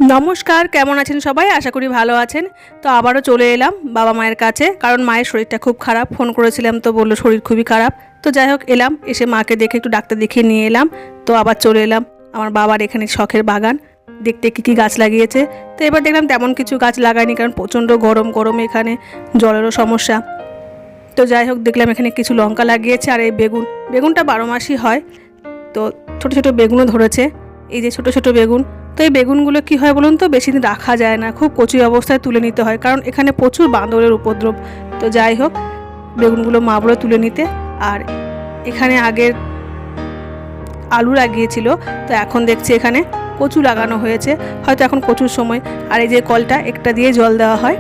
নমস্কার, কেমন আছেন সবাই? আশা করি ভালো আছেন। তো আবারও চলে এলাম বাবা মায়ের কাছে, কারণ মায়ের শরীরটা খুব খারাপ। ফোন করেছিলাম তো বললো শরীর খুবই খারাপ। তো যাই হোক এলাম, এসে মাকে দেখে একটু ডাক্তার দেখিয়ে নিয়ে এলাম। তো আবার চলে এলাম আমার বাবার এখানে শখের বাগান দেখতে, কী গাছ লাগিয়েছে। তো এবার দেখলাম তেমন কিছু গাছ লাগায়নি, কারণ প্রচণ্ড গরম এখানে জলেরও সমস্যা। তো যাই হোক দেখলাম এখানে কিছু লঙ্কা লাগিয়েছে, আর এই বেগুনটা 12 মাসই হয়। তো ছোট ছোট বেগুনও ধরেছে, এই যে ছোট ছোট বেগুন। তো এই বেগুনগুলো কী হয় বলুন তো, বেশি দিন রাখা যায় না, খুব কচি অবস্থায় তুলে নিতে হয়, কারণ এখানে প্রচুর বাঁদরের উপদ্রব। তো যাই হোক বেগুনগুলো মা বলে তুলে নিতে। আর এখানে আগের আলু লাগিয়েছিল, তো এখন দেখছি এখানে কচু লাগানো হয়েছে, হয়তো এখন কচুর সময়। আর এই যে কলটা একটা দিয়ে জল দেওয়া হয়,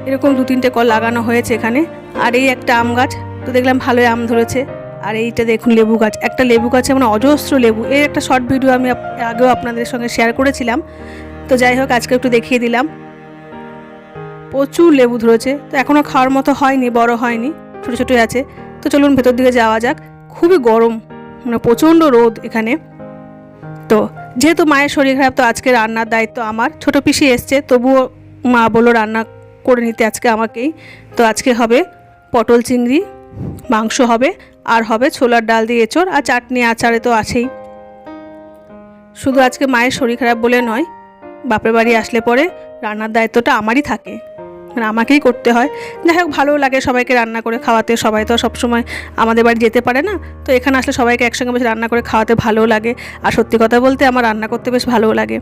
এরকম 2-3টে কল লাগানো হয়েছে এখানে। আর এই একটা আম গাছ, তো দেখলাম ভালোই আম ধরেছে। আর এইটা দেখুন লেবু গাছ, একটা লেবু গাছে মানে অজস্র লেবু। এর একটা শর্ট ভিডিও আমি আগেও আপনাদের সঙ্গে শেয়ার করেছিলাম। তো যাই হোক আজকে একটু দেখিয়ে দিলাম, প্রচুর লেবু ধরেছে। তো এখনও খাওয়ার মতো হয়নি, বড় হয়নি, ছোটো ছোটোই আছে। তো চলুন ভেতর দিকে যাওয়া যাক। খুবই গরম, মানে প্রচণ্ড রোদ এখানে। তো যেহেতু মায়ের শরীর খারাপ, তো আজকে রান্নার দায়িত্ব আমার। ছোটো পিসি এসছে, তবুও মা বললো রান্না করে নিতে আজকে আমাকেই। তো আজকে হবে পটল চিংড়ি, মাংস হবে, আর হবে ছোলার ডাল দিয়ে এঁচড়, আর চাটনি আচারে তো আছেই। শুধু আজকে মায়ের শরীর খারাপ বলে নয়, বাপের বাড়ি আসলে পরে রান্নার দায়িত্বটা আমারই থাকে, মানে আমাকেই করতে হয়। যাই হোক ভালোও লাগে সবাইকে রান্না করে খাওয়াতে, সবাই তো সবসময় আমাদের বাড়ি যেতে পারে না। তো এখানে আসলে সবাইকে একসঙ্গে বসে রান্না করে খাওয়াতে ভালোও লাগে। আর সত্যি কথা বলতে আমার রান্না করতে বেশ ভালোও লাগে।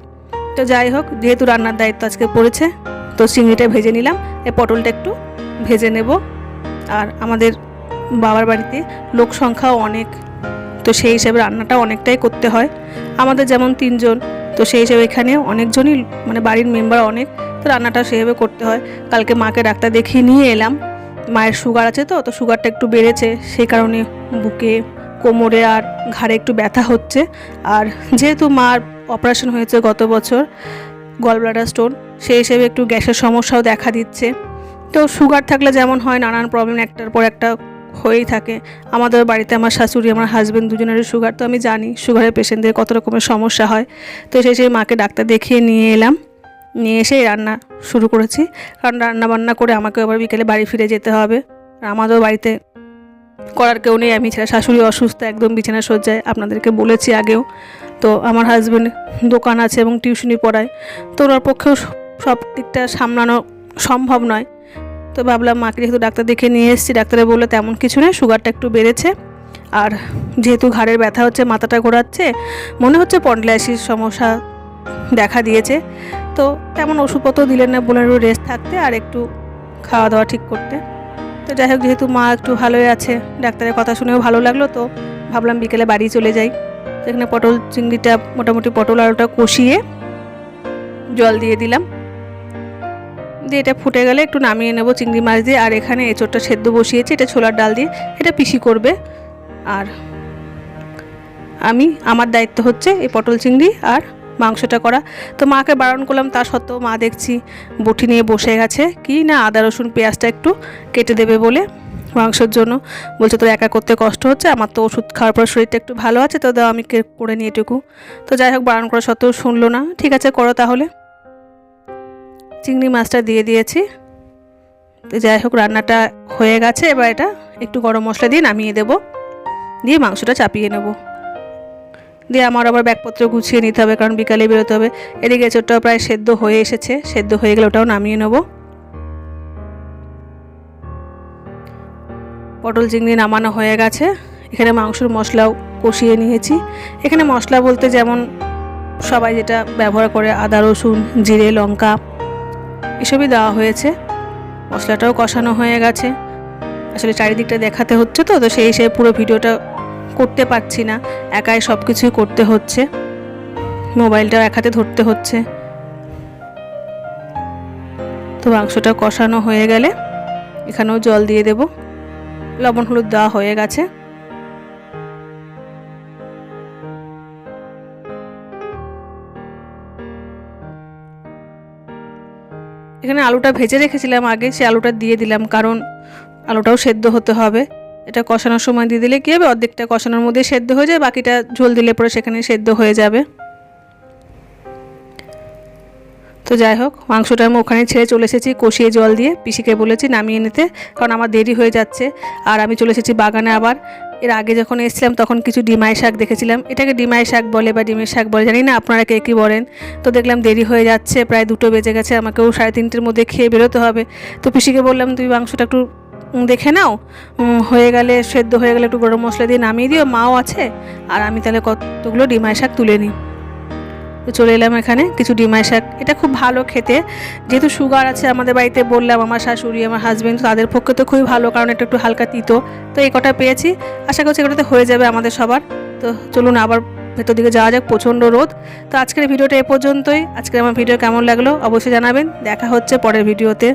তো যাই হোক যেহেতু রান্নার দায়িত্ব আজকে পড়েছে, তো চিংড়িটা ভেজে নিলাম, এই পটলটা একটু ভেজে নেব। আর আমাদের বাবার বাড়িতে লোক সংখ্যাও অনেক, তো সেই হিসেবে রান্নাটা অনেকটাই করতে হয়। আমাদের যেমন 3 জন, তো সেই হিসেবে এখানে অনেকজনই, মানে বাড়ির মেম্বার অনেক, তো রান্নাটা সেভাবে করতে হয়। কালকে মাকে ডাক্তার দেখিয়ে নিয়ে এলাম, মায়ের সুগার আছে, তো সুগারটা একটু বেড়েছে, সেই কারণে বুকে, কোমরে আর ঘাড়ে একটু ব্যথা হচ্ছে। আর যেহেতু মার অপারেশন হয়েছে গত বছর, গলব্লাডার স্টোন, সেই হিসেবে একটু গ্যাসের সমস্যাও দেখা দিচ্ছে। তো সুগার থাকলে যেমন হয়, নানান প্রবলেম একটার পর একটা হয়েই থাকে। আমাদের বাড়িতে আমার শাশুড়ি, আমার হাজব্যান্ড দুজনেরই সুগার, তো আমি জানি সুগারের পেশেন্টদের কত রকমের সমস্যা হয়। তো সেই মাকে ডাক্তার দেখিয়ে নিয়ে এলাম, নিয়ে এসে রান্না শুরু করেছি, কারণ রান্না বান্না করে আমাকে আবার বিকেলে বাড়ি ফিরে যেতে হবে। আর আমাদের বাড়িতে করার কেউ নেই, আমি ছাড়া। শাশুড়ি অসুস্থ, একদম বিছানা শয্যায়, আপনাদেরকে বলেছি আগেও। তো আমার হাজব্যান্ড দোকান আছে এবং টিউশনি পড়ায়, তো ওনার পক্ষেও সব দিকটা সামলানো সম্ভব নয়। তো ভাবলাম মাকে যেহেতু ডাক্তার দেখে নিয়ে এসেছি, ডাক্তারে বললো তেমন কিছু নেই, সুগারটা একটু বেড়েছে। আর যেহেতু ঘাড়ের ব্যথা হচ্ছে, মাথাটা ঘোরাচ্ছে, মনে হচ্ছে স্পন্ডলাইটিস সমস্যা দেখা দিয়েছে। তো তেমন ওষুধপত্র দিলেন না, বললেন রেস্ট থাকতে আর একটু খাওয়া দাওয়া ঠিক করতে। তো যাই হোক যেহেতু মা একটু ভালোই আছে, ডাক্তারের কথা শুনেও ভালো লাগলো, তো ভাবলাম বিকেলে বাড়ি চলে যাই। সেখানে পটল চিংড়িটা, মোটামুটি পটল আলুটা কষিয়ে জল দিয়ে দিলাম, দিয়ে এটা ফুটে গেলে একটু নামিয়ে নেব চিংড়ি মাছ দিয়ে। আর এখানে এঁচোড়টা সেদ্ধ বসিয়েছি, এটা ছোলার ডাল দিয়ে, এটা পিসি করবে। আর আমার দায়িত্ব হচ্ছে এই পটল চিংড়ি আর মাংসটা করা। তো মাকে বারণ করলাম, তা সত্ত্বেও মা দেখছি বটি নিয়ে বসে গেছে, কি না আদা রসুন পেঁয়াজটা একটু কেটে দেবে বলে মাংসের জন্য। বলছে তোর একা করতে কষ্ট হচ্ছে, আমার তো ওষুধ খাওয়ার পর শরীরটা একটু ভালো আছে, তো দাও আমি করে নিই এটুকু। তো যাই হোক বারণ করা সত্ত্বেও শুনলো না, ঠিক আছে করো তাহলে। চিংড়ি মাছটা দিয়ে দিয়েছি। তো যাই হোক রান্নাটা হয়ে গেছে, এবার এটা একটু গরম মশলা দিয়ে নামিয়ে দেব, দিয়ে মাংসটা চাপিয়ে নেব, দিয়ে আমার আবার ব্যাগপত্র গুছিয়ে নিতে হবে, কারণ বিকালে বেরোতে হবে। এদিকে এঁচোড়টাও প্রায় সেদ্ধ হয়ে এসেছে, সেদ্ধ হয়ে গেলে ওটাও নামিয়ে নেব। পটল চিংড়ি নামানো হয়ে গেছে, এখানে মাংসের মশলাও কষিয়ে নিয়েছি। এখানে মশলা বলতে যেমন সবাই যেটা ব্যবহার করে, আদা রসুন জিরে লঙ্কা এসবই দেওয়া হয়েছে। মশলাটাও কষানো হয়ে গেছে। আসলে চারিদিকটা দেখাতে হচ্ছে, তো সেই হিসেবে পুরো ভিডিওটা করতে পারছি না, একাই সব কিছুই করতে হচ্ছে, মোবাইলটাও এক হাতে ধরতে হচ্ছে। তো মাংসটা কষানো হয়ে গেলে এখানেও জল দিয়ে দেব, লবণ হলুদ দেওয়া হয়ে গেছে। এখানে আলুটা ভেজে রেখেছিলাম আগে, সে আলুটা দিয়ে দিলাম, কারণ আলুটাও সেদ্ধ হতে হবে। এটা কষানোর সময় দিয়ে দিলে কী হবে, অর্ধেকটা কষানোর মধ্যে সেদ্ধ হয়ে যায়, বাকিটা ঝোল দিলে পরে সেখানে সেদ্ধ হয়ে যাবে। তো যাই হোক, মাংসটা আমি ওখানে ছেড়ে চলে এসেছি কষিয়ে জল দিয়ে, পিসিকে বলেছি নামিয়ে নিতে, কারণ আমার দেরি হয়ে যাচ্ছে। আর আমি চলে এসেছি বাগানে আবার। এর আগে যখন এসেছিলাম তখন কিছু ডিমাই শাক দেখেছিলাম, এটাকে ডিমাই শাক বলে বা ডিমের শাক বলে জানি না, আপনারা কে কী বলেন। তো দেখলাম দেরি হয়ে যাচ্ছে, প্রায় 2টো বেজে গেছে, আমাকেও 3:30-র মধ্যে খেয়ে বেরোতে হবে। তো পিসিকে বললাম তুমি মাংসটা একটু দেখে নাও, হয়ে গেলে, সেদ্ধ হয়ে গেলে একটু গরম মশলা দিয়ে নামিয়ে দিও, মাও আছে, আর আমি তাহলে কতগুলো ডিমাই শাক তুলে নিই। তো চলে এলাম এখানে কিছু ডিমাই শাক, এটা খুব ভালো খেতে, যেহেতু সুগার আছে আমাদের বাড়িতে, বললাম আমার শাশুড়ি আমার হাজব্যান্ড, তাদের পক্ষে তো খুবই ভালো, কারণ এটা একটু হালকা তিতো। তো এই কটা পেয়েছি, আশা করছি এগুলোতে হয়ে যাবে আমাদের সবার। তো চলুন আবার ভেতর দিকে যাওয়া যাক, প্রচণ্ড রোদ। তো আজকের ভিডিওটা এ পর্যন্তই। আজকের আমার ভিডিও কেমন লাগলো অবশ্যই জানাবেন, দেখা হচ্ছে পরের ভিডিওতে।